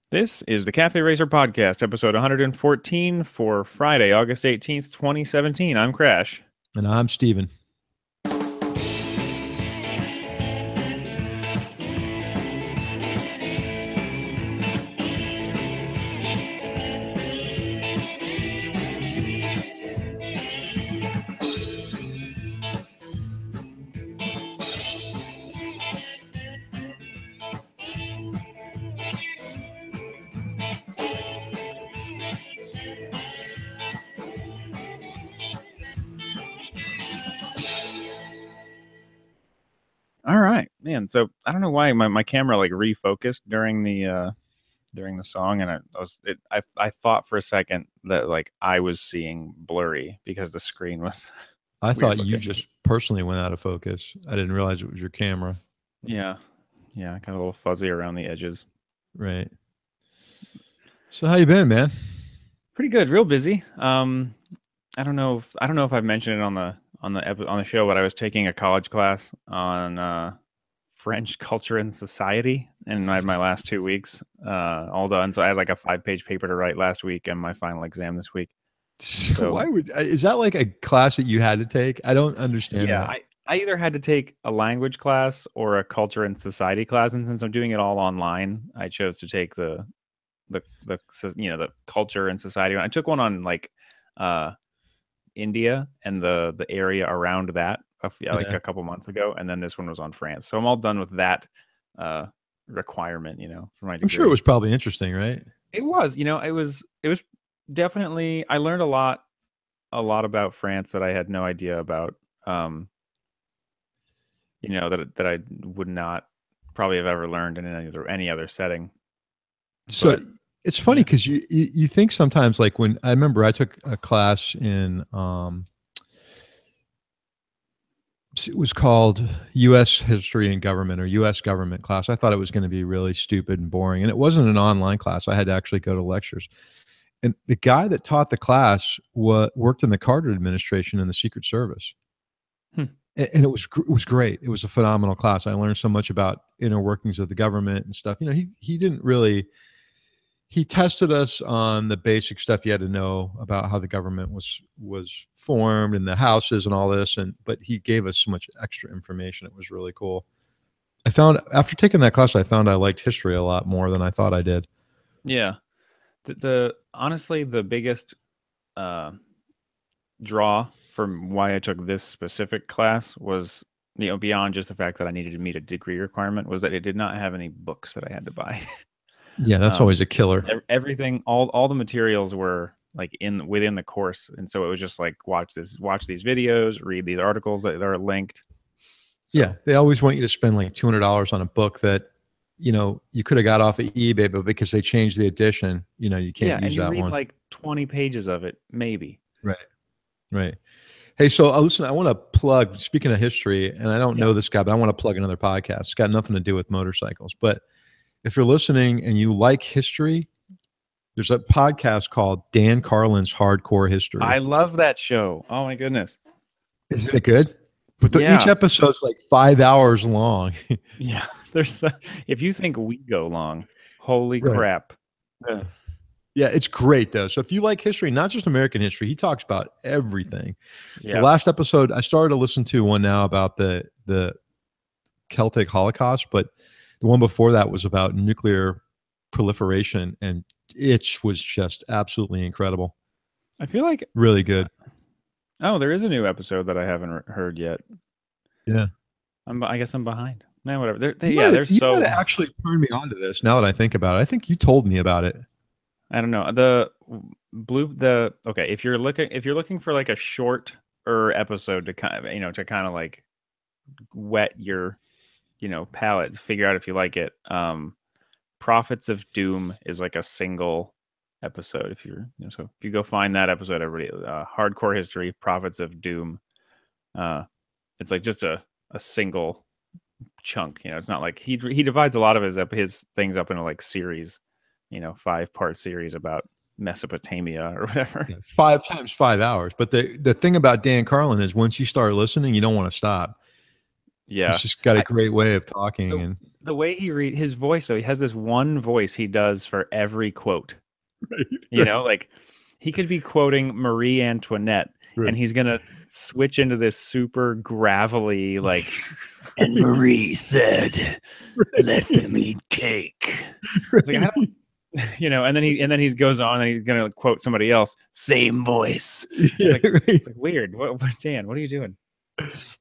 This is the Cafe Racer Podcast, episode 114 for Friday, August 18th, 2017. I'm Crash. And I'm Steven. All right, man. So I don't know why my camera like refocused during the song, and I thought for a second that like I was seeing blurry because the screen was I weird thought you looking. just personally went out of focus. I didn't realize it was your camera. Yeah, kind of a little fuzzy around the edges. Right. So how you been, man? Pretty good, real busy. I don't know if I've mentioned it on the show, but I was taking a college class on French culture and society, and I had my last 2 weeks all done. So I had like a 5-page paper to write last week and my final exam this week. So Why would is that like a class that you had to take? I don't understand yeah, that. I either had to take a language class or a culture and society class, and since I'm doing it all online, I chose to take the culture and society one. I took one on like uh India and the area around that like Yeah. a couple months ago, and then this one was on France. So I'm all done with that uh, requirement, for my I'm sure it degree. was probably interesting, right? It was, it was definitely. I learned a lot about France that I had no idea about. Um, that I would not probably have ever learned in any other setting. So But it's funny yeah, because you think sometimes, like, when I remember I took a class in it was called U.S. History and Government, or U.S. Government class. I thought it was going to be really stupid and boring, and it wasn't an online class. I had to actually go to lectures. And the guy that taught the class worked in the Carter administration in the Secret Service, hmm. and it was great. It was a phenomenal class. I learned so much about inner workings of the government and stuff. He didn't really, he tested us on the basic stuff you had to know about how the government was formed and the houses and all this, and but he gave us so much extra information. It was really cool. I found after taking that class, I found I liked history a lot more than I thought I did. Yeah. The honestly the biggest uh, draw from why I took this specific class was, beyond just the fact that I needed to meet a degree requirement, was that it did not have any books that I had to buy. Yeah, that's um, always a killer. everything, all the materials were like within the course, and so it was just like watch these videos, read these articles that are linked. Yeah, So they always want you to spend like $200 on a book that you could have got off of eBay, but because they changed the edition, you can't yeah, and use you that read one. like 20 pages of it, maybe. Right, right. Hey, so listen, I want to plug. Speaking of history, and I don't Yeah. know this guy, but I want to plug another podcast. It's got nothing to do with motorcycles, but if you're listening and you like history, there's a podcast called Dan Carlin's Hardcore I History. love that show. Oh my goodness. Isn't it good? But each Yeah. episode's like 5 hours long. Yeah. If you think we go long, holy Right. crap. Yeah. Yeah, it's great though. So if you like history, not just American history, he talks about everything. The Yeah. last episode, I started to listen to one now about the Celtic Holocaust, but the one before that was about nuclear proliferation, and it was just absolutely incredible. I feel like Really good. oh, there is a new episode that I haven't heard yet. Yeah. I guess I'm behind. Man, whatever. You Yeah, might have there's you might so have actually turned me on to this now that I think about it. I think you told me about it. I don't know. Okay, if you're looking for like a short episode to kind of like wet your, palate to figure out if you like it. Prophets of Doom is like a single episode. So if you go find that episode, everybody, Hardcore History, Prophets of Doom. Uh, it's like just a single chunk. It's not like he divides a lot of his things up into like series, 5-part series about Mesopotamia or whatever. Yeah, 5 times 5 hours. But the thing about Dan Carlin is once you start listening, you don't want to stop. Yeah. He's just got a great way of talking, The, and the way he read his voice though, he has this one voice he does for every quote. You right, know, like he could be quoting Marie Antoinette right. and he's gonna switch into this super gravelly like, and Marie said, let them eat cake. It's like I don't you know, and then he goes on and he's gonna quote somebody else, same voice. Yeah, right. It's like weird. What Dan, what are you doing?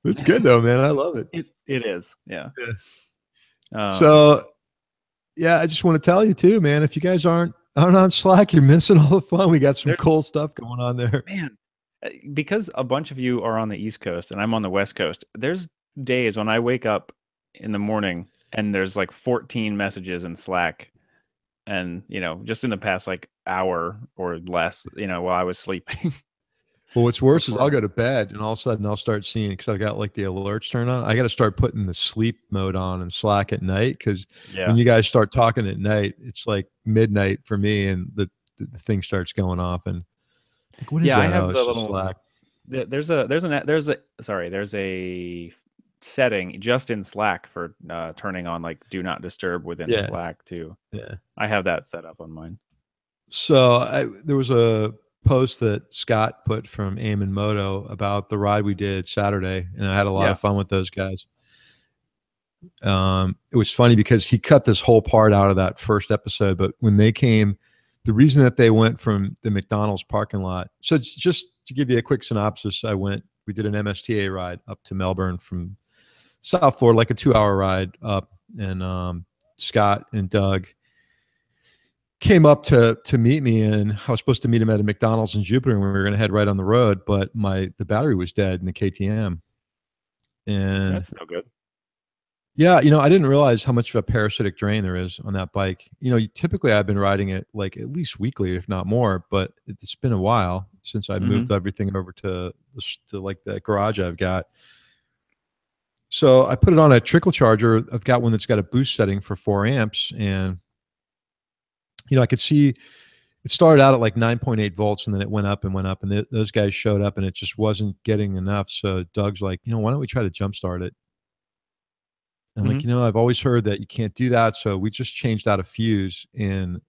It's good though, man. I love it. It is, yeah. Yeah. Um, So yeah, I just want to tell you too, man. If you guys aren't on Slack, you're missing all the fun. We got some there, cool stuff going on there. man, because a bunch of you are on the East Coast and I'm on the West Coast. There's days when I wake up in the morning and there's like 14 messages in Slack, and you know, just in the past like hour or less, you know, while I was sleeping. Well, what's worse is I'll Before, go to bed and all of a sudden I'll start seeing, because I've got like the alerts turned on. I got to start putting the sleep mode on in Slack at night, because when yeah, you guys start talking at night, it's like midnight for me, and the thing starts going off. And like, what is yeah, I that? Oh, have it's the just little. Slack. There's a setting just in Slack for turning on like do not disturb within Yeah, Slack too. yeah. I have that set up on mine. So there was a post that Scott put from Aim and Moto about the ride we did Saturday, and I had a lot Yeah. of fun with those guys. It was funny because he cut this whole part out of that first episode, but when they came, the reason that they went from the McDonald's parking lot. So just to give you a quick synopsis, we did an MSTA ride up to Melbourne from South Florida, like a 2-hour ride up, and Scott and Doug came up to meet me, and I was supposed to meet him at a McDonald's in Jupiter, and we were going to head right on the road, but the battery was dead in the KTM. And That's no good. yeah, I didn't realize how much of a parasitic drain there is on that bike. Typically I've been riding it like at least weekly, if not more, but it's been a while since I moved everything over to like the garage I've got. So I put it on a trickle charger. I've got one that's got a boost setting for 4 amps, and I could see it started out at like 9.8 volts, and then it went up and went up, and those guys showed up, and it just wasn't getting enough. So Doug's like, why don't we try to jumpstart it? And I'm like, I've always heard that you can't do that. So we just changed out a fuse. And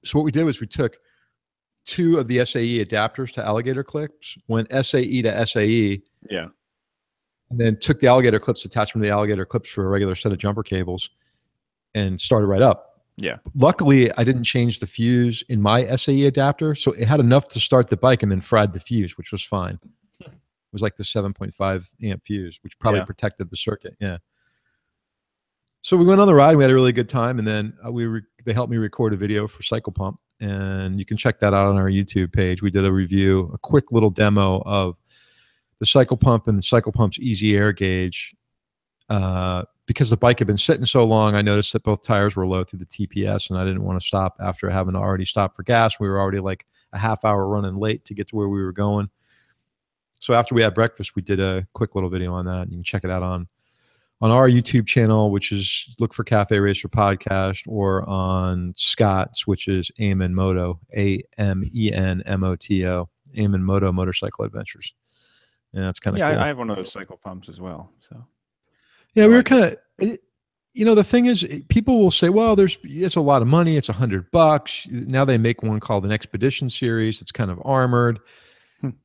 so what we did was we took 2 of the SAE adapters to alligator clips, went SAE to SAE. Yeah. And then took the alligator clips, attachment to the alligator clips for a regular set of jumper cables, and started right up. Yeah. Luckily, I didn't change the fuse in my SAE adapter, so it had enough to start the bike, and then fried the fuse, which was fine. It was like the 7.5 amp fuse, which probably protected the circuit. Yeah. So we went on the ride. We had a really good time, and then they helped me record a video for Cycle Pump, and you can check that out on our YouTube page. We did a quick little demo of the Cycle Pump and the Cycle Pump's Easy Air gauge. Because the bike had been sitting so long, I noticed that both tires were low through the TPS, and I didn't want to stop after having already stopped for gas. We were already like a half hour running late to get to where we were going. So after we had breakfast, we did a quick little video on that. And you can check it out on our YouTube channel, which is look for Cafe Racer Podcast, or on Scott's, which is Aim and Moto, AMENMOTO, Aim and Moto Motorcycle Adventures. And that's kind of cool. I have one of those Cycle Pumps as well. So yeah, we were kind of, the thing is, people will say, well, it's a lot of money. It's $100. Now they make one called an Expedition Series. It's kind of armored.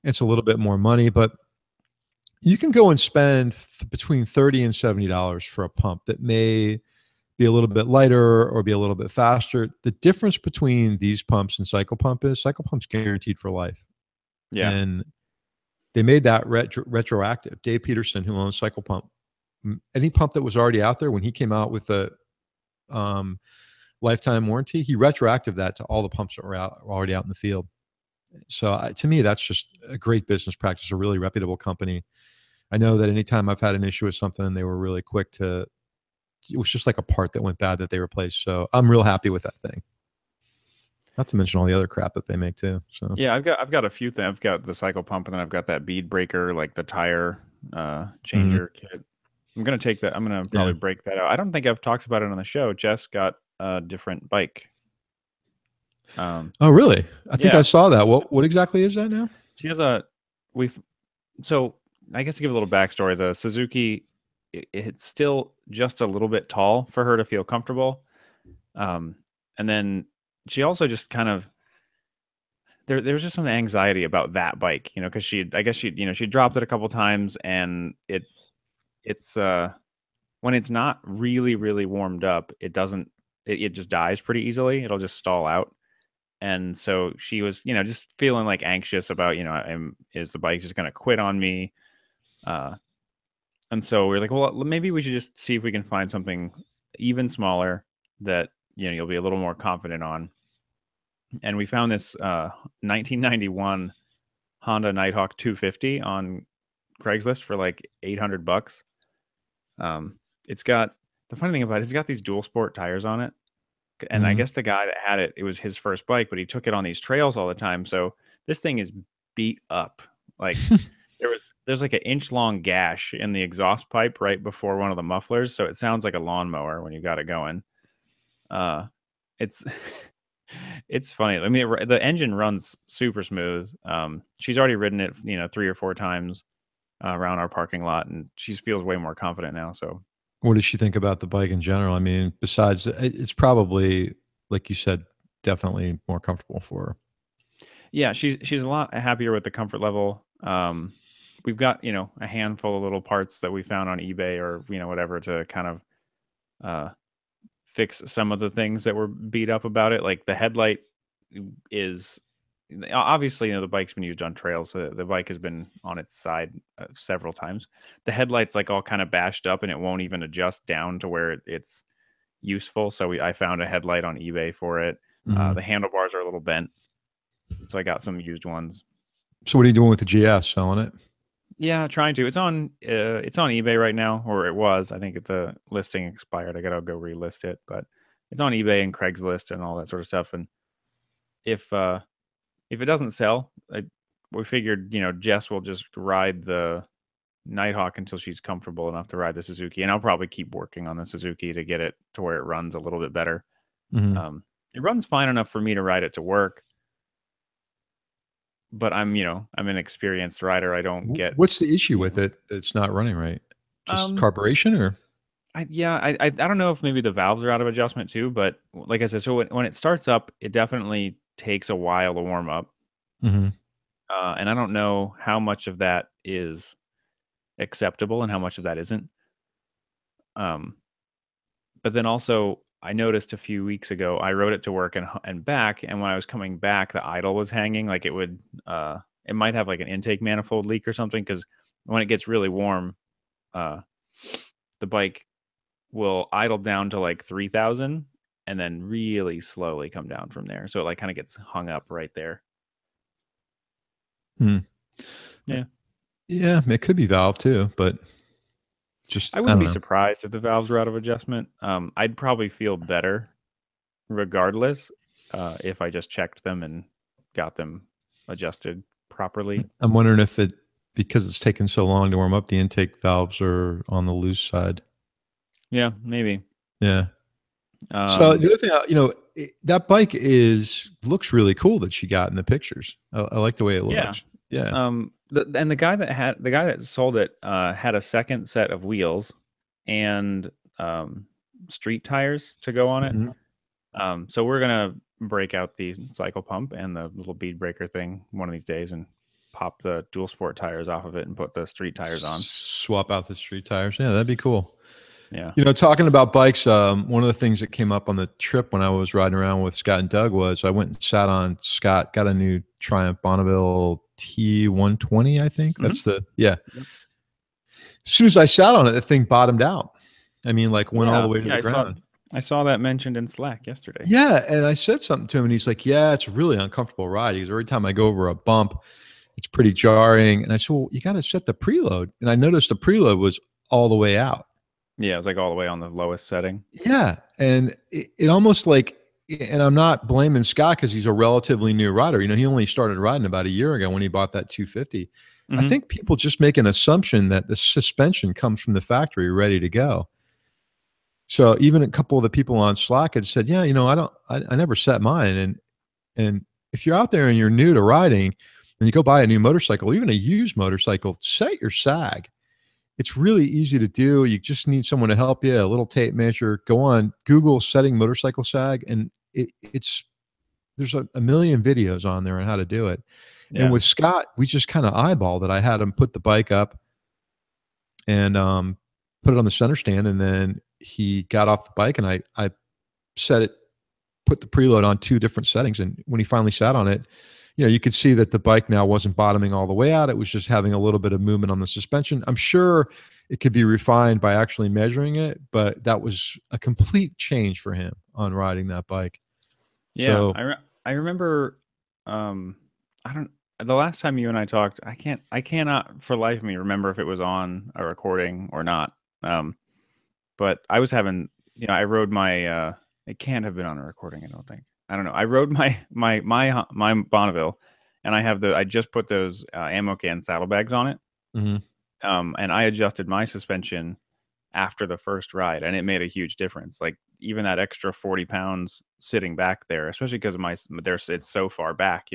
It's a little bit more money, but you can go and spend between $30 and $70 for a pump that may be a little bit lighter or be a little bit faster. The difference between these pumps and Cycle Pump is Cycle Pump's guaranteed for life. Yeah. And they made that retroactive. Dave Peterson, who owns Cycle Pump, any pump that was already out there, when he came out with the lifetime warranty, he retroactive that to all the pumps that were already out in the field. So to me, that's just a great business practice, a really reputable company. I know that anytime I've had an issue with something, they were really quick it was just like a part that went bad that they replaced. So I'm real happy with that thing. Not to mention all the other crap that they make too. So yeah, I've got a few things. I've got the Cycle Pump, and then I've got that bead breaker, like the tire changer kit. I'm gonna take that. I'm gonna probably break that out. I don't think I've talked about it on the show. Jess got a different bike. Oh really? I think I saw that. What exactly is that now? She has so I guess to give a little backstory, the Suzuki it's still just a little bit tall for her to feel comfortable. And then she also just kind of there was just some anxiety about that bike, you know, because I guess she dropped it a couple times, and it's when it's not really really warmed up, it just dies pretty easily. It'll just stall out. And so she was, just feeling like anxious about, is the bike just going to quit on me? Uh, and so we are like, well, maybe we should just see if we can find something even smaller that, you'll be a little more confident on. And we found this 1991 Honda Nighthawk 250 on Craigslist for like $800. It's got the funny thing about it's got these dual sport tires on it. And I Mhm. guess the guy that had it was his first bike, but he took it on these trails all the time. So this thing is beat up. Like there's like an inch long gash in the exhaust pipe right before one of the mufflers. So it sounds like a lawnmower when you got it going. It's it's funny. I mean, the engine runs super smooth. She's already ridden it, 3 or 4 times around our parking lot, and she feels way more confident now. So What does she think about the bike in general? I mean, besides, it's probably, like you said, definitely more comfortable for her. yeah, she's a lot happier with the comfort level. We've got a handful of little parts that we found on eBay or whatever to kind of uh, fix some of the things that were beat up about it. Like the headlight is obviously the bike's been used on trails. So the bike has been on its side several times. The headlight's like all kind of bashed up, and it won't even adjust down to where it's useful. So I found a headlight on eBay for it. Mhm. The handlebars are a little bent, so I got some used ones. So what are you doing with the GS? Selling it? Yeah, trying to. It's on eBay right now, or it was. I think the listing expired. I gotta go relist it, but it's on eBay and Craigslist and all that sort of stuff. And if it doesn't sell, we figured Jess will just ride the Nighthawk until she's comfortable enough to ride the Suzuki, and I'll probably keep working on the Suzuki to get it to where it runs a little bit better. Mhm. It runs fine enough for me to ride it to work, but I'm an experienced rider. I don't get What's the issue you with know. it that's not running right? Just Um, carburation or? I don't know if maybe the valves are out of adjustment too, but like I said, so when it starts up, it definitely takes a while to warm up, Mhm. and I don't know how much of that is acceptable and how much of that isn't. Um, but then also, I noticed a few weeks ago, I rode it to work and back, and when I was coming back, the idle was hanging. Like it might have like an intake manifold leak or something. Because when it gets really warm, uh, the bike will idle down to like 3,000 and then really slowly come down from there. So it like kind of gets hung up right there. Hmm. Yeah. Yeah, it could be valve too, but just I I wouldn't don't be know. surprised if the valves were out of adjustment. I'd probably feel better regardless if I just checked them and got them adjusted properly. I'm wondering if because it's taken so long to warm up, the intake valves are on the loose side. Yeah, maybe. Yeah. So Um, the other thing, that bike looks really cool that she got in the pictures. I like the way it yeah. looks. Yeah. And the guy that sold it had a second set of wheels and street tires to go on it. Mhm. So we're gonna break out the cycle pump and the little bead breaker thing one of these days and pop the dual sport tires off of it and put the street tires on. Swap out the street tires. Yeah, that'd be cool. Yeah. Talking about bikes, one of the things that came up on the trip when I was riding around with Scott and Doug was I went and sat on Scott, got a new Triumph Bonneville T120, I think. Hmm. Yeah. Yep. As soon as I sat on it, the thing bottomed out. I mean, like went all the Yeah. way to Yeah. the I saw. ground. I saw that mentioned in Slack yesterday. Yeah. And I said something to him and he's like, yeah, it's a really uncomfortable ride. He goes, every time I go over a bump, it's pretty jarring. And I said, well, you got to set the preload. And I noticed the preload was all the way out. Yeah, it was like all the way on the lowest setting. Yeah, and it almost like, and I'm not blaming Scott because he's a relatively new rider. He only started riding about a year ago when he bought that 250. I Hmm. think people just make an assumption that the suspension comes from the factory ready to go. So even a couple of the people on Slack had said, "Yeah, I never set mine." And if you're out there and you're new to riding, and you go buy a new motorcycle, even a used motorcycle, set your sag. It's really easy to do. You just need someone to help you, a little tape measure. Go on Google setting motorcycle sag, and it's there's a million videos on there on how to do it. And Yeah. with Scott, we just kind of eyeballed it. I had him put the bike up and put it on the center stand, and then he got off the bike, and I set it, put the preload on 2 different settings, and when he finally sat on it, you could see that the bike now wasn't bottoming all the way out. It was just having a little bit of movement on the suspension. I'm sure it could be refined by actually measuring it, but that was a complete change for him on riding that bike. Yeah, So I remember, I don't the last time you and I talked, I cannot for life of me remember if it was on a recording or not. But I was having, I rode my, it can't have been on a recording, I don't think. I don't know. I rode my Bonneville, and I just put those ammo can saddlebags on it. mhm. And I adjusted my suspension after the first ride, and it made a huge difference. Like even that extra 40 pounds sitting back there, especially because of it's so far back,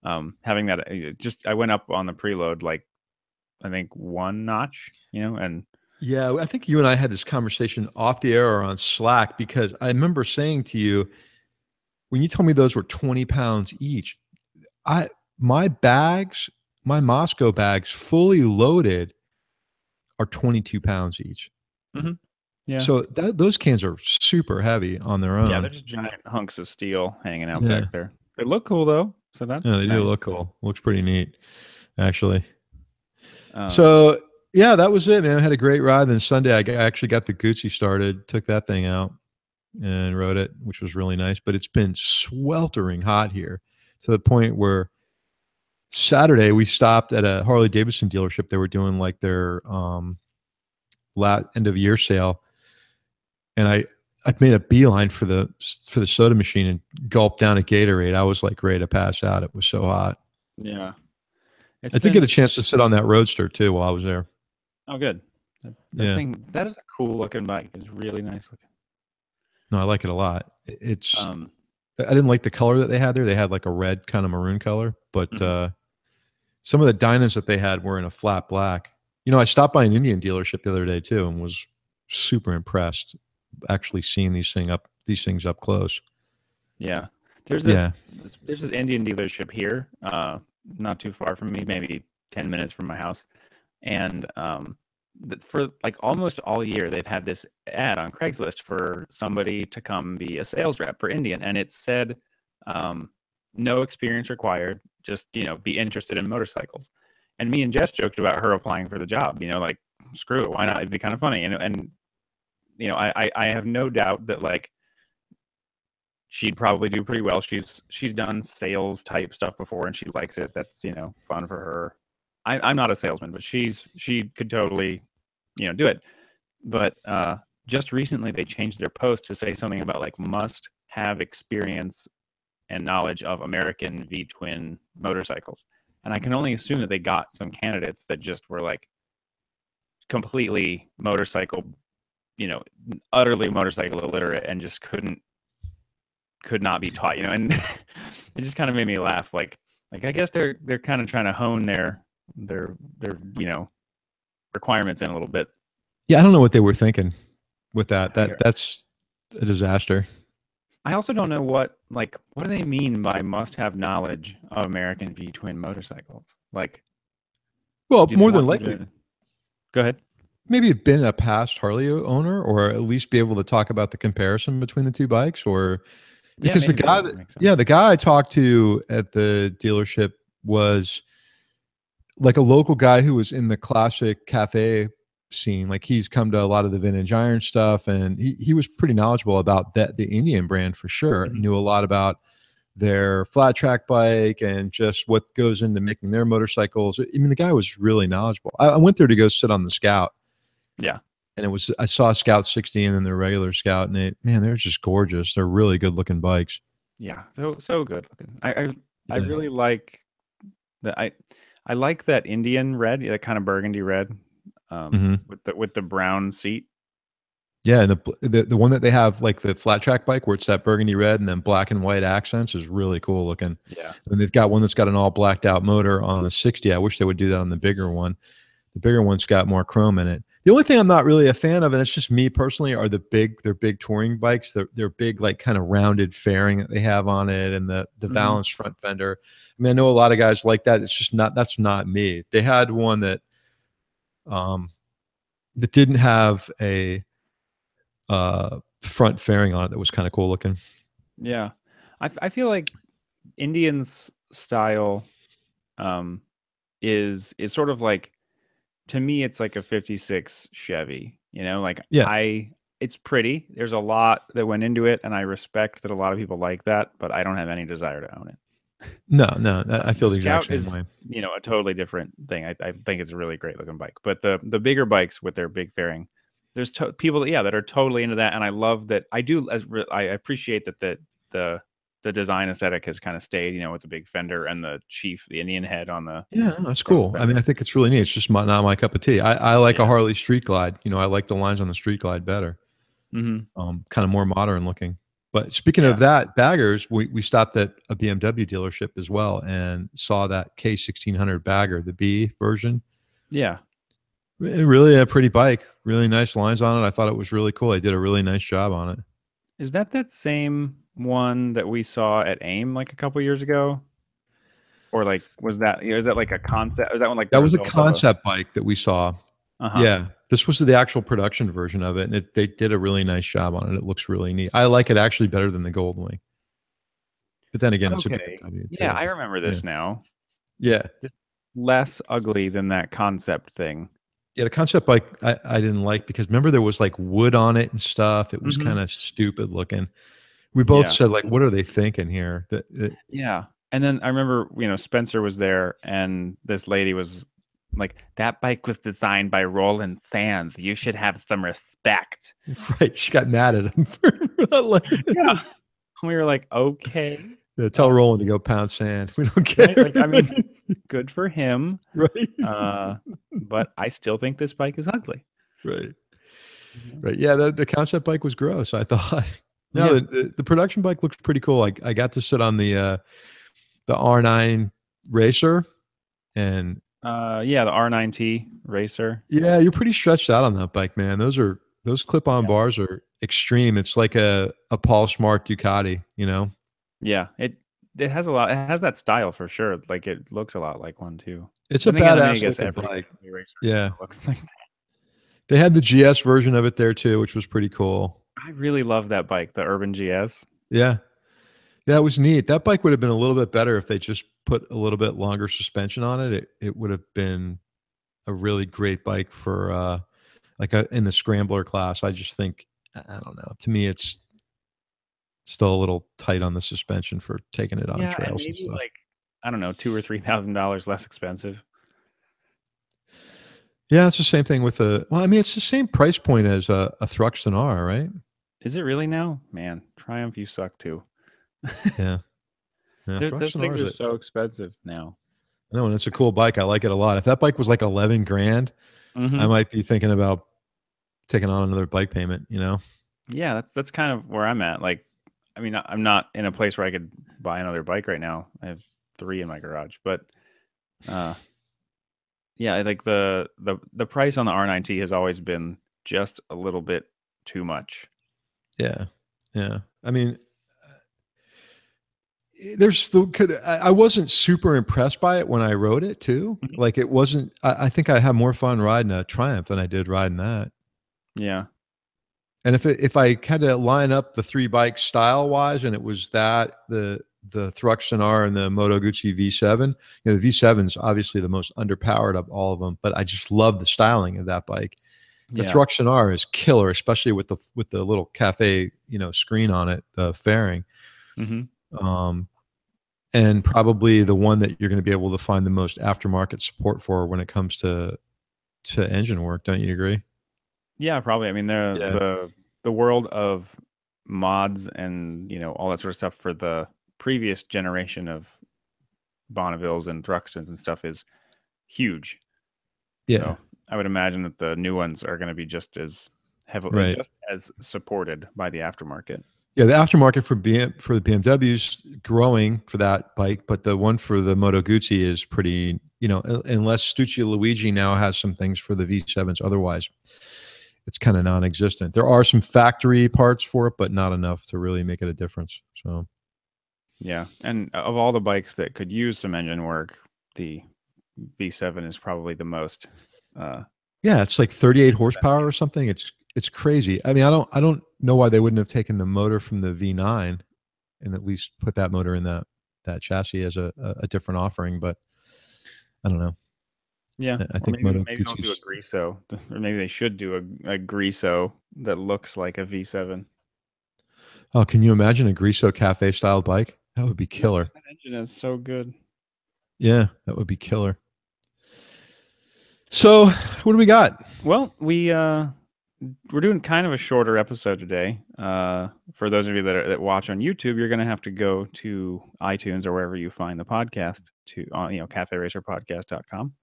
having that I went up on the preload, like I think 1 notch, and Yeah, I think you and I had this conversation off the air or on Slack, because I remember saying to you when you told me those were 20 pounds each, I my bags, my Moscow bags fully loaded are 22 pounds each. Mhm. Yeah. So those cans are super heavy on their Yeah, they're own. just giant hunks of steel hanging out Yeah. back there. They look cool though, so Yeah, that's they do nice. look cool. Looks pretty neat, actually. Um, So, yeah, that was it, man. I had a great ride. Then Sunday, I actually got the Gucci started, took that thing out and rode it, which was really nice. But it's been sweltering hot here, to the point where Saturday we stopped at a Harley Davidson dealership. They were doing like their end of year sale, and I made a beeline for the soda machine and gulped down a Gatorade. I was like ready to pass out. It was so hot. yeah, it's I did get a been chance to sit on that Roadster too while I was there. oh good. That Yeah. thing that is a cool looking bike. It's really nice looking. No, I like it a lot. It's Um, I didn't like the color that they had there. They had like a red kind of maroon color, but mhm. some of the Dynas that they had were in a flat black. I stopped by an Indian dealership the other day too, and was super impressed actually seeing these things up close. Yeah, there's Yeah. there's this Indian dealership here, not too far from me, maybe 10 minutes from my house, and for like almost all year they've had this ad on Craigslist for somebody to come be a sales rep for Indian, and it said, no experience required, just be interested in motorcycles. And me and Jess joked about her applying for the job, like screw it, why not? It'd be kind of funny, and I have no doubt that like she'd probably do pretty well. She's done sales type stuff before, and she likes it. That's fun for her. I'm not a salesman, but she could totally do it. But just recently they changed their post to say something about like must have experience and knowledge of American V twin motorcycles, and I can only assume that they got some candidates that just were like completely motorcycle, utterly motorcycle illiterate, and just could not be taught, and it just kind of made me laugh. Like I guess they're kind of trying to hone their requirements in a little bit. Yeah, I don't know what they were thinking with that. Yeah. That's a disaster. I also don't know what do they mean by must have knowledge of American V twin motorcycles? Like, Well, do they more than want them likely, to go ahead? maybe have been a past Harley owner, or at least be able to talk about the comparison between the two bikes, or Yeah, because maybe that would make sense. the guy I talked to at the dealership was like a local guy who was in the classic cafe scene. Like he's come to a lot of the vintage iron stuff, and he was pretty knowledgeable about the Indian brand for sure. Mhm. Knew a lot about their flat track bike and just what goes into making their motorcycles. I mean, the guy was really knowledgeable. I went there to go sit on the Scout, Yeah, and I saw Scout 60 and then the regular Scout, and they're just gorgeous. They're really good looking bikes. yeah, so good looking. I Yeah. really like that. I like that Indian red, that kind of burgundy red, Hmm. with the brown seat. Yeah, and the one that they have, like the flat track bike, where it's that burgundy red and then black and white accents, is really cool looking. Yeah. And they've got one that's got an all blacked out motor on the 60. I wish they would do that on the bigger one. The bigger one's got more chrome in it. The only thing I'm not really a fan of, and it's just me personally, are they're big touring bikes. They're big, like kind of rounded fairing that they have on it, and the Hmm. Valance front fender. I mean, I know a lot of guys like that. It's just not, that's not me. They had one um that didn't have a front fairing on it that was kind of cool looking. Yeah, I feel like Indian's style um, is sort of like, to me it's like a 56 Chevy, you know, like Yeah. I it's pretty. There's a lot that went into it and I respect that a lot of people like that, but I don't have any desire to own it. No, no, I The feel the exact Scout same is, way. you know, a totally different thing. I think it's a really great looking bike, but the bigger bikes with their big fairing, there's people, yeah, that are totally into that, and I love that. I do I appreciate that the the design aesthetic has kind of stayed, you know, with the big fender and the chief, the Indian head on the Yeah, no, that's front cool. I mean, fender. I think it's really neat. It's just not my cup of tea. I like a Yeah. Harley Street Glide. You know, I like the lines on the Street Glide better. Hmm. Kind of more modern looking. But speaking of Yeah. that, baggers, we stopped at a BMW dealership as well and saw that K1600 bagger, the B version. Yeah. Really a pretty bike. Really nice lines on it. I thought it was really cool. They did a really nice job on it. Is that that same one that we saw at AIM like a couple years ago? Or like was that, you know, is that like a concept? Is that one like the That was a result of a concept bike that we saw. uh-huh. Yeah, this was the actual production version of it, and they did a really nice job on it. It looks really neat. I like it actually better than the Goldwing. But then again, it's a Okay. BMW Yeah, too. I remember Yeah. this now. Yeah. Just less ugly than that concept thing. Yeah, the concept bike I didn't like because remember there was like wood on it and stuff. It was Mhm. kind of stupid looking. We both Yeah. said like, what are they thinking here? Yeah. And then I remember, you know, Spencer was there and this lady was like, "That bike was designed by Roland Sands. You should have some respect." right. She got mad at him for not liking Yeah. it. We were like, "Okay." Yeah, tell Um, Roland to go pound sand. We don't right? care. Like, I mean, good for him. right. Uh, but I still think this bike is ugly. right. Mhm. Right. Yeah, the concept bike was gross, I thought. No, Yeah. the production bike looks pretty cool. I got to sit on the R9 Racer, and Yeah, the R9T racer. yeah, you're pretty stretched out on that bike, man. Those clip-on Yeah. bars are extreme. It's like a Paul Smart Ducati, you know? Yeah. It has a lot. It has that style for sure. Like it looks a lot like one too. It's a Then again, I mean, I badass guess looking every bike. family racer kind Yeah. of looks like that. They had the GS version of it there too, which was pretty cool. I really love that bike, the Urban GS. Yeah. Yeah, it was neat. That bike would have been a little bit better if they just put a little bit longer suspension on it. It would have been a really great bike for like in the scrambler class. I just think I don't know. To me, it's still a little tight on the suspension for taking it on Yeah, and trails and maybe stuff. like, I don't know, $2,000 or $3,000 less expensive. Yeah, it's the same thing with the. Well, I mean, it's the same price point as a Thruxton R, right? Is it really now? Man, Triumph, you suck too. Yeah, yeah. Those Thruxton R things is are it. so expensive now. I know, and it's a cool bike. I like it a lot. If that bike was like 11 grand, I Hmm. might be thinking about taking on another bike payment. You know? Yeah, that's kind of where I'm at. Like, I mean, I'm not in a place where I could buy another bike right now. I have three in my garage, but uh, yeah, like the price on the R9T has always been just a little bit too much. Yeah, yeah. I mean, there's the I wasn't super impressed by it when I rode it too. Mhm. Like it wasn't. I think I had more fun riding a Triumph than I did riding that. Yeah, And if I had to line up the three bikes style wise, and it was that the Thruxton R and the Moto Guzzi V7, you know, the V7 is obviously the most underpowered of all of them, but I just love the styling of that bike. The yeah. Thruxton R is killer, especially with the little cafe, you know, screen on it, the fairing. Hmm. Um, and probably the one that you're going to be able to find the most aftermarket support for when it comes to engine work. Don't you agree? Yeah, probably. I mean, Yeah. the world of mods and, you know, all that sort of stuff for the previous generation of Bonnevilles and Thruxtons and stuff is huge. Yeah. So I would imagine that the new ones are going to be just as heavily, Right. just as supported by the aftermarket. Yeah, the aftermarket for the BMW's growing for that bike, but the one for the Moto Guzzi is pretty, unless Stucci Luigi now has some things for the V7s. Otherwise, it's kind of non-existent. There are some factory parts for it, but not enough to really make it a difference. So Yeah, and of all the bikes that could use some engine work, the V7 is probably the most. yeah, it's like 38 horsepower or something. It's crazy. I mean, I don't know why they wouldn't have taken the motor from the V9 and at least put that motor in that chassis as a different offering, but I don't know. Yeah, I or think maybe Moto maybe they'll do a Guzzi's. Griso, or maybe they should do a Griso that looks like a V7. Oh, can you imagine a Griso Cafe style bike? That would be Yeah, killer. that engine is so good. Yeah, that would be killer. So, what do we got? Well, we're doing kind of a shorter episode today. For those of you that watch on YouTube, you're going to have to go to iTunes or wherever you find the podcast to caferacerpodcast.com,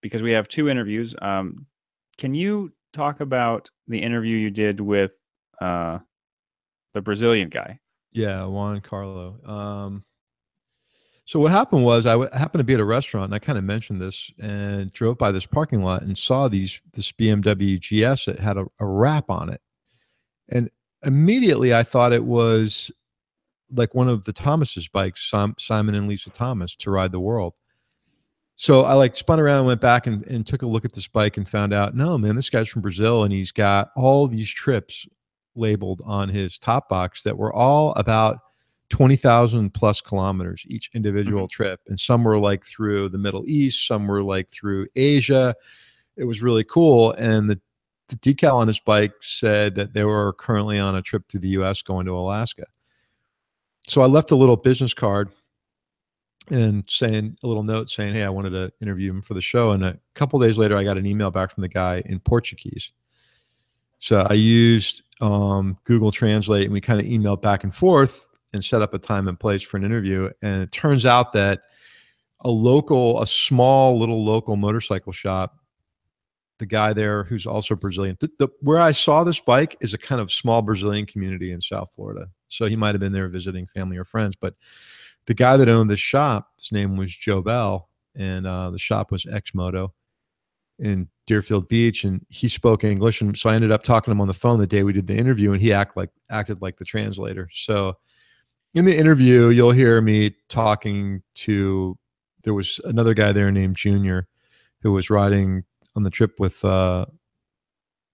because we have two interviews. Can you talk about the interview you did with the Brazilian guy? Yeah, Juan Carlo. So what happened was happened to be at a restaurant, and I kind of mentioned this, and drove by this parking lot and saw this BMW GS that had a wrap on it, and immediately I thought it was like one of the Thomas's bikes, Simon and Lisa Thomas, to ride the world. So I like spun around, went back and took a look at this bike and found out, no, man, this guy's from Brazil and he's got all these trips labeled on his top box that were all about 20,000 plus kilometers each individual trip. And some were like through the Middle East, some were like through Asia. It was really cool. And the decal on his bike said that they were currently on a trip to the US going to Alaska. So I left a little business card and saying a little note saying, hey, I wanted to interview him for the show. And a couple of days later, I got an email back from the guy in Portuguese. So I used Google Translate and we kind of emailed back and forth and set up a time and place for an interview. And it turns out that a small little local motorcycle shop, the guy there who's also Brazilian, where I saw this bike is a kind of small Brazilian community in South Florida. So he might have been there visiting family or friends, but the guy that owned the shop, his name was Joe Bell, and the shop was X Moto in Deerfield Beach, and he spoke English, and so I ended up talking to him on the phone the day we did the interview, and he acted like the translator. So in the interview, you'll hear me talking to. There was another guy there named Junior, who was riding on the trip with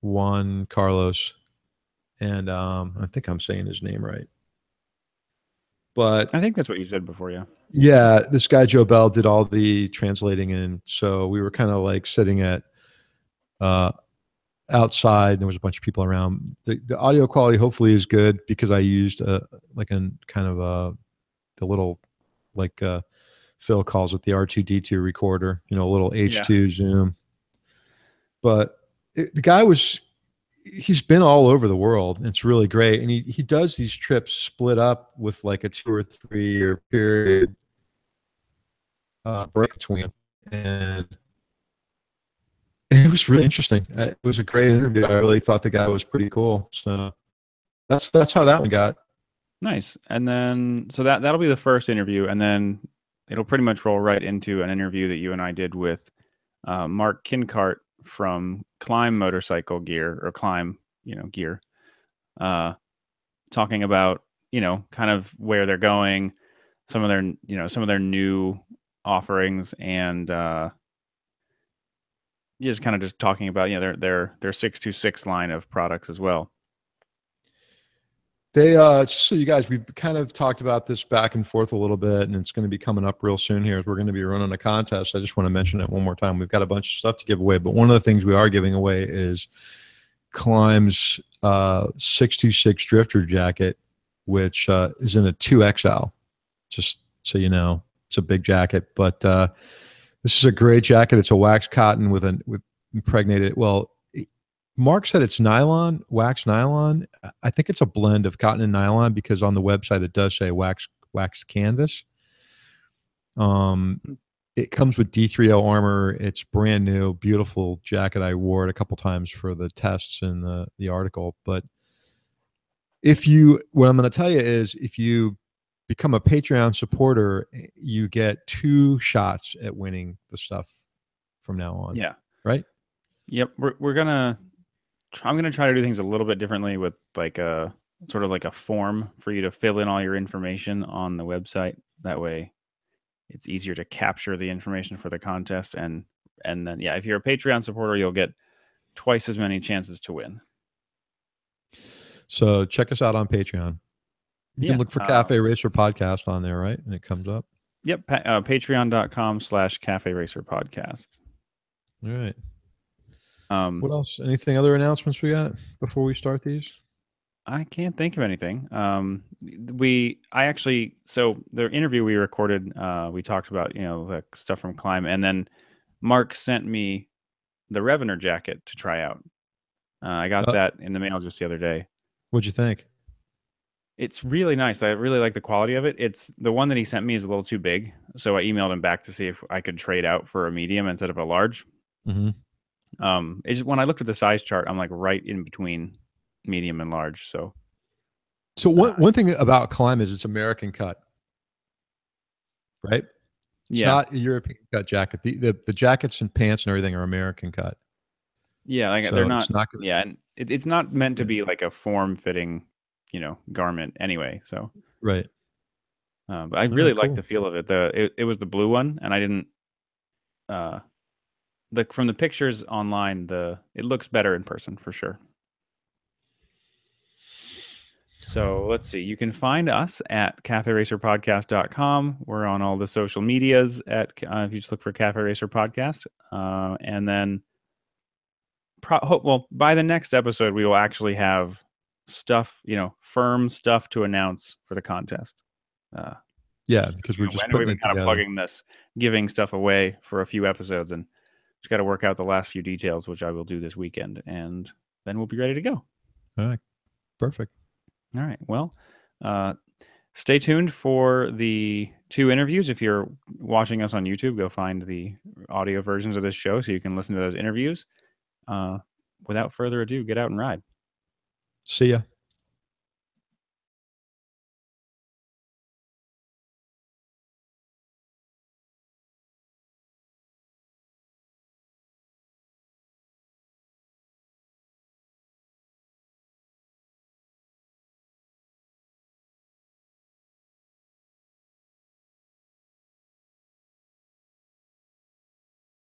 Juan Carlos, and I think I'm saying his name right. But I think that's what you said before, yeah. Yeah, this guy Joe Bell did all the translating, and so we were kind of like sitting at outside. And there was a bunch of people around. The audio quality hopefully is good because I used like a kind of the little like Phil calls it the R2D2 recorder, a little H2 zoom. But the guy he's been all over the world. It's really great. And he does these trips split up with like a 2 or 3 year period break between them. And it was really interesting. It was a great interview. I really thought the guy was pretty cool. So that's how that one got. Nice. And then, so that'll be the first interview. And then it'll pretty much roll right into an interview that you and I did with Mark Kincart from Climb Motorcycle Gear, or Climb, Gear, talking about, kind of where they're going, some of their new offerings, and just kind of just talking about, their 626 line of products as well. They just so you guys, we've kind of talked about this back and forth a little bit, and it's going to be coming up real soon here. We're going to be running a contest. I just want to mention it one more time. We've got a bunch of stuff to give away, but one of the things we are giving away is Climb's 626 Drifter jacket, which is in a 2XL. Just so you know, it's a big jacket, but this is a great jacket. It's a wax cotton with impregnated. Well, Mark said it's nylon, wax nylon. I think it's a blend of cotton and nylon because on the website it does say wax canvas. It comes with D3O armor. It's brand new, beautiful jacket. I wore it a couple times for the tests in the article, but what I'm going to tell you is, if you become a Patreon supporter, you get 2 shots at winning the stuff from now on. Yeah. Right? Yep. I'm gonna try to do things a little bit differently with like a sort of like a form for you to fill in all your information on the website. That way, it's easier to capture the information for the contest, and then yeah, if you're a Patreon supporter, you'll get twice as many chances to win. So check us out on Patreon. You can Yeah. look for Cafe Racer Podcast on there, right? And it comes up. Yep. Patreon.com/Cafe Racer Podcast. All right. What else? Anything other announcements we got before we start these? I can't think of anything. So the interview we recorded, we talked about, the stuff from Climb, and then Mark sent me the Revener jacket to try out. I got that in the mail just the other day. What'd you think? It's really nice. I really like the quality of it. It's the one that he sent me is a little too big, so I emailed him back to see if I could trade out for a medium instead of a large. Mm-hmm. It's just, when I looked at the size chart, I'm like right in between medium and large. So one thing about Climb is it's American cut, right? It's not a European cut jacket. The jackets and pants and everything are American cut. Yeah, like So they're not. gonna, and it's not meant to be like a form-fitting, garment anyway. So right. But I really like the feel of it. It was the blue one, and I didn't. From the pictures online, it looks better in person for sure. So let's see. You can find us at caferacerpodcast.com. We're on all the social medias if you just look for Cafe Racer Podcast. And then, by the next episode, we will actually have stuff, firm stuff to announce for the contest. Yeah, because we're just I know we've been kind of plugging this, giving stuff away for a few episodes, and just got to work out the last few details, which I will do this weekend, and then we'll be ready to go. All right. Perfect. All right. Well, stay tuned for the 2 interviews. If you're watching us on YouTube, go find the audio versions of this show so you can listen to those interviews. Without further ado, get out and ride. See ya.